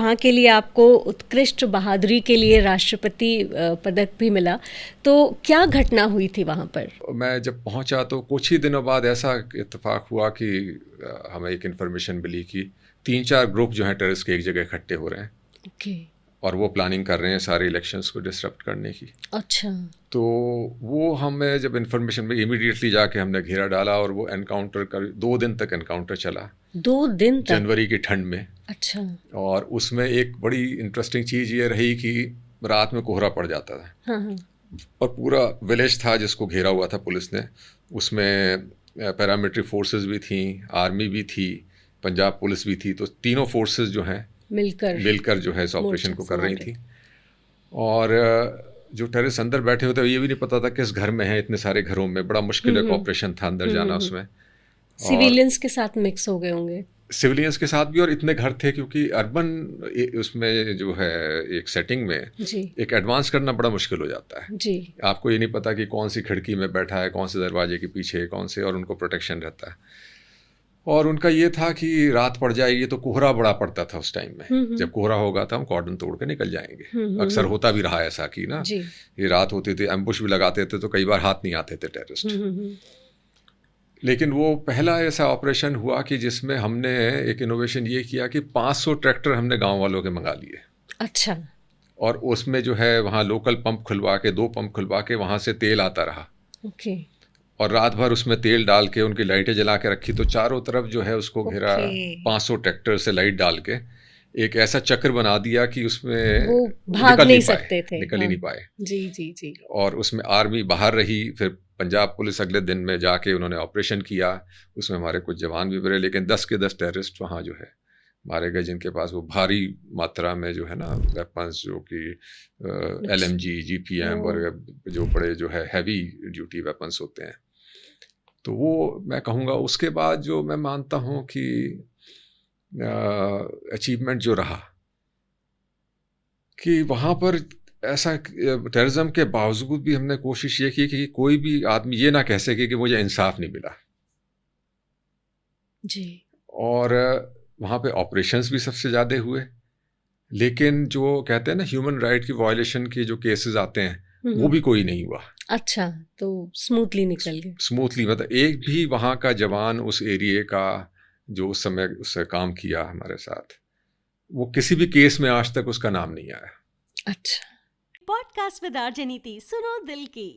वहाँ के लिए आपको उत्कृष्ट बहादुरी के लिए राष्ट्रपति पदक भी मिला। तो क्या घटना हुई थी वहाँ पर? मैं जब पहुँचा तो कुछ ही दिनों बाद ऐसा इत्तेफाक हुआ कि हमें एक इन्फॉर्मेशन मिली कि 3-4 ग्रुप जो हैं टेररिस्ट के एक जगह इकट्ठे हो रहे हैं। ओके। और वो प्लानिंग कर रहे हैं सारे इलेक्शंस को डिसरप्ट करने की। अच्छा। तो वो हमें जब इन्फॉर्मेशन में इमीडिएटली जाके हमने घेरा डाला और वो एनकाउंटर कर 2 दिन तक एनकाउंटर चला। 2 दिन तक? जनवरी की ठंड में। अच्छा। और उसमें एक बड़ी इंटरेस्टिंग चीज़ ये रही कि रात में कोहरा पड़ जाता था। हाँ हाँ। और पूरा विलेज था जिसको घेरा हुआ था पुलिस ने। उसमें पैरामिलिट्री फोर्सेस भी थी, आर्मी भी थी, पंजाब पुलिस भी थी। तो तीनों फोर्सेस जो हैं मिलकर जो है इस ऑपरेशन को कर रही थी। और जो टेररिस्ट अंदर बैठे होते ये भी नहीं पता था किस घर में है। इतने सारे घरों में बड़ा मुश्किल एक ऑपरेशन था अंदर जाना उसमें। सिविलियंस के साथ मिक्स हो गए होंगे। सिविलियंस के साथ भी, और इतने घर थे क्योंकि अर्बन उसमें जो है एक सेटिंग में जी। एक एडवांस करना बड़ा मुश्किल हो जाता है जी। आपको ये नहीं पता कि कौन सी खिड़की में बैठा है, कौन से दरवाजे के पीछे कौन से, और उनको प्रोटेक्शन रहता है। और उनका ये था कि रात पड़ जाएगी तो कोहरा बड़ा पड़ता था उस टाइम में। जब कोहरा होगा तो हम कॉर्डन तोड़ के निकल जाएंगे। अक्सर होता भी रहा ऐसा कि ना ये रात होती थी, एम्बुश भी लगाते थे तो कई बार हाथ नहीं आते थे टेररिस्ट। लेकिन वो पहला ऐसा ऑपरेशन हुआ कि जिसमें हमने एक इनोवेशन ये किया कि 500 ट्रैक्टर हमने गांव वालों के मंगा लिए। अच्छा। और उसमें जो है वहाँ लोकल पंप खुलवा के 2 पंप खुलवा के वहाँ से तेल आता रहा। ओके। और रात भर उसमें तेल डाल के उनकी लाइटें जला के रखी, तो चारों तरफ जो है उसको घेरा 500 ट्रैक्टर से लाइट डाल के एक ऐसा चक्र बना दिया कि उसमें वो भाग नहीं सकते थे, निकल ही नहीं पाए। जी जी जी। और उसमें आर्मी बाहर रही। फिर पंजाब पुलिस अगले दिन में जाके उन्होंने ऑपरेशन किया। उसमें हमारे कुछ जवान भी मरे, लेकिन 10 के 10 टेररिस्ट वहाँ जो है मारे गए, जिनके पास वो भारी मात्रा में जो है ना वेपन्स, जो कि LMG, GPM और जो बड़े जो है हैवी ड्यूटी वेपन्स होते हैं। तो वो मैं कहूँगा उसके बाद जो मैं मानता हूँ कि अचीवमेंट जो रहा कि वहाँ पर ऐसा टेररिज्म के बावजूद भी हमने कोशिश ये की कि कोई भी आदमी ये ना कह सके कि मुझे इंसाफ नहीं मिला जी। और वहाँ पे ऑपरेशंस भी सबसे ज़्यादा हुए, लेकिन जो कहते हैं ना ह्यूमन राइट की वायलेशन के जो केसेस आते हैं वो भी कोई नहीं हुआ। अच्छा, तो स्मूथली निकल गए। स्मूथली, मतलब एक भी वहाँ का जवान उस एरिया का जो उस समय उससे काम किया हमारे साथ, वो किसी भी केस में आज तक उसका नाम नहीं आया। अच्छा। पॉडकास्ट विद आरजे नीति, सुनो दिल की।